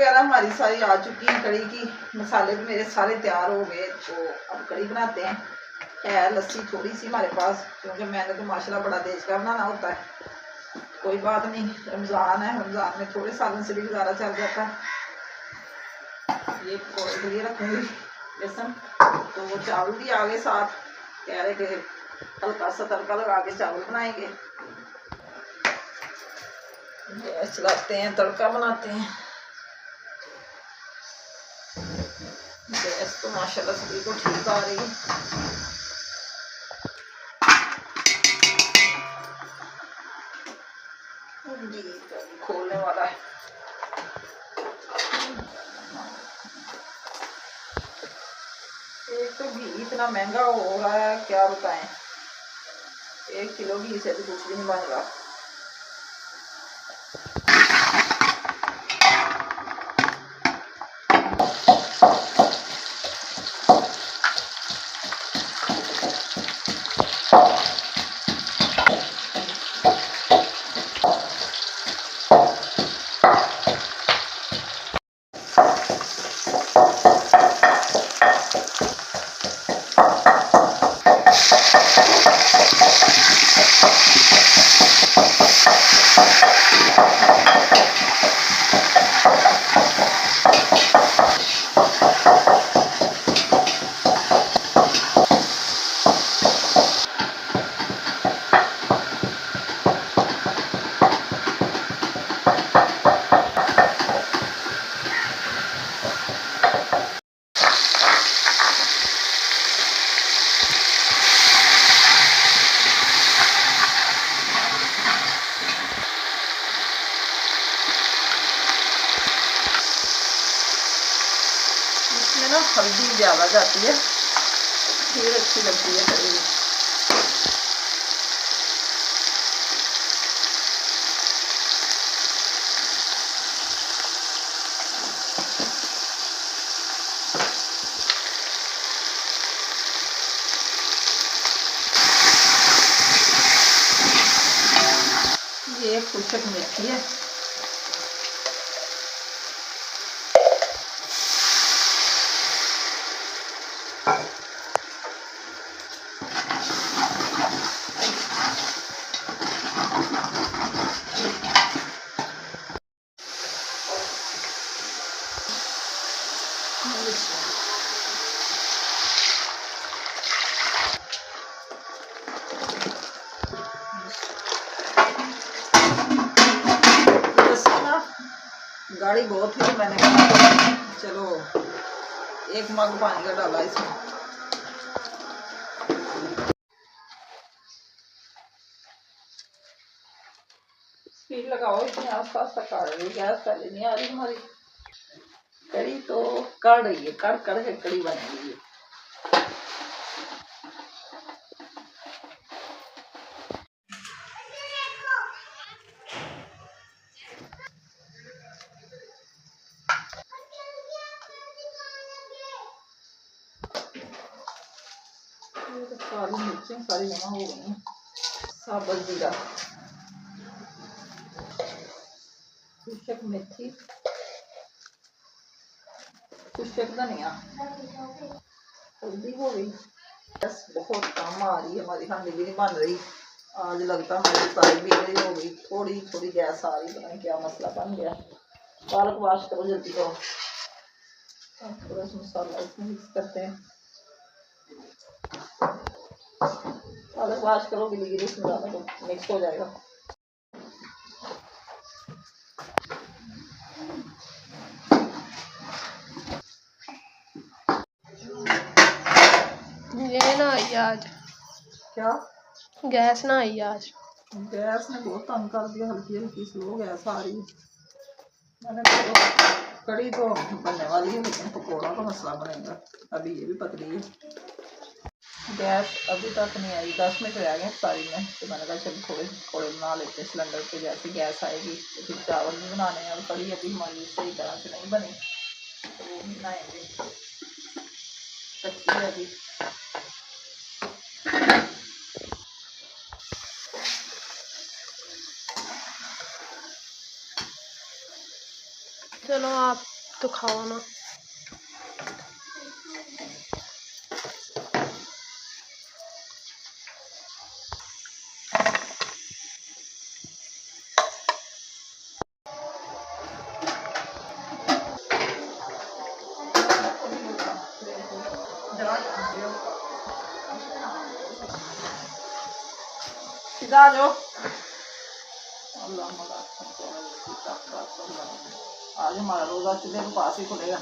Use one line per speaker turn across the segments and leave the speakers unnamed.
वगैरह हमारी सारी आ चुकी हैं। कड़ी की मसाले भी मेरे सारे तैयार हो गए। तो अब कड़ी बनाते हैं। है लस्सी थोड़ी सी हमारे पास, क्योंकि मैंने तो माशाल्लाह बड़ा देश का बनाना होता है। कोई बात नहीं, रमज़ान है, रमज़ान में थोड़े सालों से भी गुजारा चल जाता है। ये पकौड़े के लिए रखूँगी बेसन। तो चावल भी आ गए साथ, कह रहे कि हल्का सा तड़का लगा के चावल बनाएंगे। गैस चलाते हैं, तड़का बनाते हैं। गैस तो माशाल्लाह से बिल्कुल ठीक आ रही है। जी खोलने वाला है। एक तो घी इतना महंगा हो रहा है, क्या बताएं। 1 किलो घी से भी कुछ भी नहीं बन रहा। इसमें ना हल्दी ज़्यादा जाती है, फिर अच्छी लगती है कड़ी। ये खुशक मेथी है। गाड़ी बहुत हुई, मैंने कहा चलो 1 मग पानी का डाला इसमें। स्पीड लगाओ, इतनी आसपास तक आ रही है गैस, पहले नहीं आ रही हमारी। कड़ी तो कड़ रही है, कड़ कड़ के कड़ी बनेगी। सारी मिर्चें सारी जमा हो गई हैं। साबुत जीरा, कुशक मेथी, कुशक धनिया, हल्दी हो गई। बस बहुत कम आ रही है हमारी, हांडी भी नहीं बन रही आज। लगता हमारी सारी भी हो गई, थोड़ी थोड़ी गैस आ रही, पता नहीं क्या मसला बन गया। पालक वाश करो जल्दी करो। थोड़ा सा मसाला इसमें मिक्स करते हैं। पालक वाश करो, गिली गिली इसमें डालो तो मिक्स हो जाएगा।
ये ना आई आज,
क्या
गैस ना आई आज।
गैस ने बहुत तंग कर दिया, हल्की हल्की स्लो गैस आ रही है। मैंने तो कड़ी तो बनने वाली है, लेकिन पकौड़ा का मसला बनेगा। अभी ये भी पतली है। गैस अभी तक नहीं आई, 10 मिनट रह गए सारी में। तो मैंने कहा चलो थोड़े पकौड़े बना लेते हैं सिलेंडर पे। जैसे गैस आएगी तो फिर चावल भी बनाने हैं। और कड़ी अभी हमारी सही तरह से नहीं बनी, तो वो भी बनाएंगे, कच्ची है अभी।
चलो आप तो खाओ ना।
सीधा आ जाओ। आज हमारा रोजा चूल्हे के पास ही खुलेगा।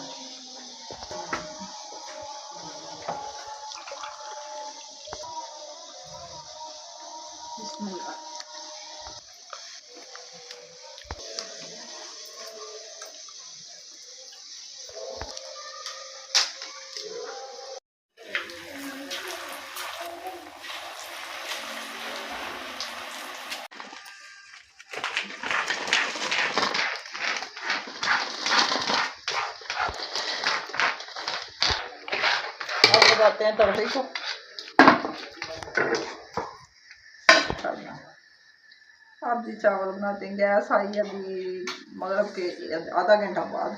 लगाते हैं तड़के को। अब जी चावल बनाते हैं। गैस आई अभी मगरब के आधा घंटा बाद।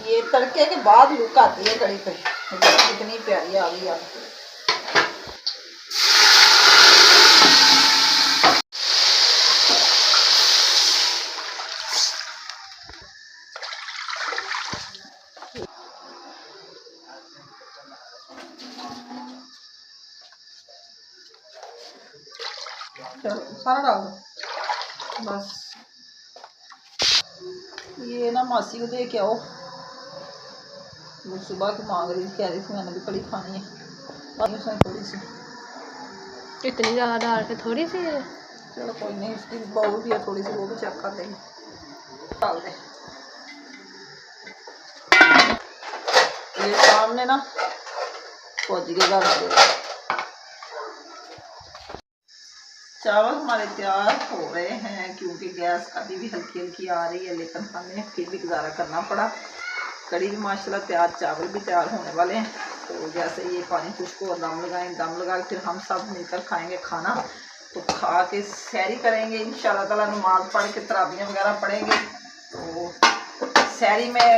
ये तड़के के बाद लुक आती है कड़ी पे, कितनी प्यारी आ गई अब। चलो सारा डाल दो बस। ये ना मासी को दे के आओ, वो सुबह की मांग रही थी, कह रही थी मैंने भी कड़ी खानी है। उसमें थोड़ी सी,
इतनी ज़्यादा डाल के थोड़ी सी है।
चलो कोई नहीं, उसकी बाउल भी है थोड़ी सी, वो भी चेक कर देंगे। डाल दे। ये सामने ना फौजी के घर चावल हमारे तैयार हो रहे हैं, क्योंकि गैस अभी भी हल्की हल्की आ रही है, लेकिन हमें फिर भी गुजारा करना पड़ा। कड़ी भी माशाल्लाह तैयार, चावल भी तैयार होने वाले हैं। तो जैसे ये पानी खुश्क और दम लगाएं, दम लगा के फिर हम सब मिलकर खाएंगे खाना। तो खा के सैरी करेंगे इंशाल्लाह ताला, नमाज पढ़ के तराबियाँ वगैरह पढ़ेंगे। तो सैरी में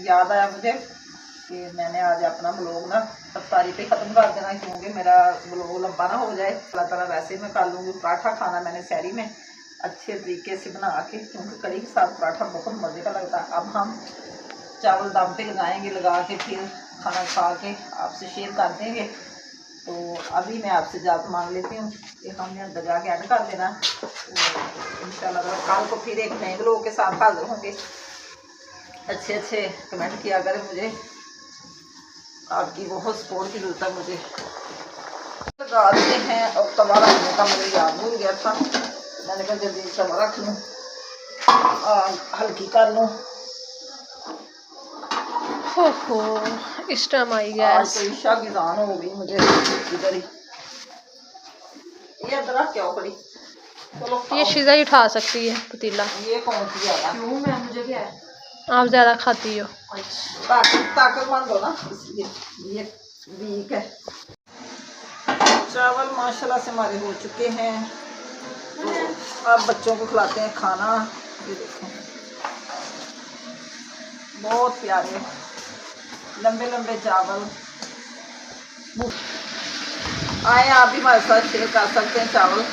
याद आया मुझे कि मैंने आज अपना ब्लॉग ना अफ्तारी पे ख़त्म कर देना, क्योंकि मेरा ब्लॉग लंबा ना हो जाए। अल्लाह ताला वैसे मैं कर लूँगी। पराठा खाना मैंने सैरी में अच्छे तरीके से बना के, क्योंकि कड़ी के साथ पराठा बहुत मज़े का लगता है। अब हम चावल दम पे लगाएंगे, लगा के फिर खाना खा के आपसे शेयर कर देंगे। तो अभी मैं आपसे इजाज़त मांग लेती हूँ कि हमने अंदर जाके ऐड कर देना। तो इंशाल्लाह कल को फिर एक नए ब्लॉग के साथ हाजिर होंगे। अच्छे अच्छे कमेंट किया करें, मुझे आपकी बहुत सपोर्ट की ज़रूरत है मुझे। लगाते हैं। और तवा रखने का मुझे याद भूल गया था, मैंने कहा जल्दी तवा रख लूँ, हल्की कर लूँ।
हो इस टाइम आई गैस।
तो ईशा की जान हो गई मुझे इधर ही। ये अदरक क्या हो कड़ी। चलो
ये शिजा ही उठा सकती है पतीला।
ये कौन सी ज़्यादा,
क्यों मैं, मुझे क्या है, आप ज़्यादा खाती हो।
ताकतमंद हो ना, इसलिए ये वीक है। चावल माशाल्लाह से हमारे हो चुके हैं। तो अब बच्चों को खिलाते हैं खाना। ये देखें बहुत प्यारे लंबे लंबे चावल। आए आप भी हमारे साथ शेयर कर सकते हैं चावल।